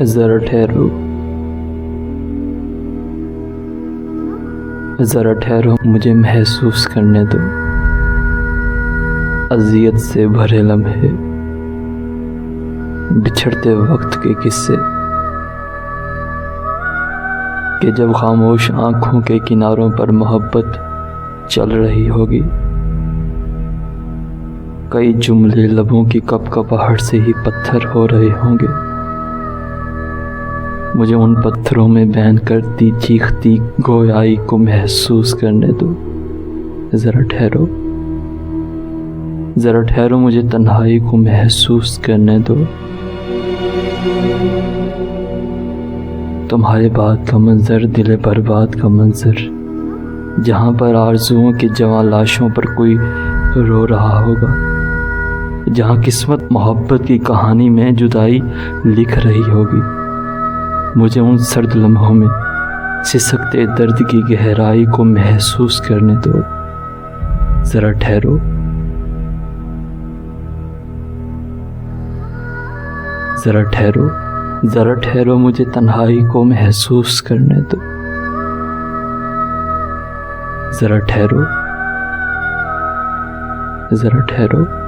ज़रा ठहरो, ज़रा ठहरो, मुझे महसूस करने दो अज़ियत से भरे लम्हे, बिछड़ते वक्त के किस्से कि जब खामोश आँखों के किनारों पर मोहब्बत चल रही होगी। कई जुमले लबों की कपकपाहट से ही पत्थर हो रहे होंगे। मुझे उन पत्थरों में बहन करती चीखती गोयाई को महसूस करने दो। ज़रा ठहरो, ज़रा ठहरो, मुझे तन्हाई को महसूस करने दो। तुम्हारे बाद का मंजर, दिले बर्बाद का मंजर, जहाँ पर आरज़ुओं की जवां लाशों पर कोई रो रहा होगा, जहाँ किस्मत मोहब्बत की कहानी में जुदाई लिख रही होगी। मुझे उन सर्द लम्हों में सिसकते दर्द की गहराई को महसूस करने दो। ज़रा ठहरो, ज़रा ठहरो, ज़रा ठहरो, मुझे तन्हाई को महसूस करने दो। ज़रा ठहरो, ज़रा ठहरो।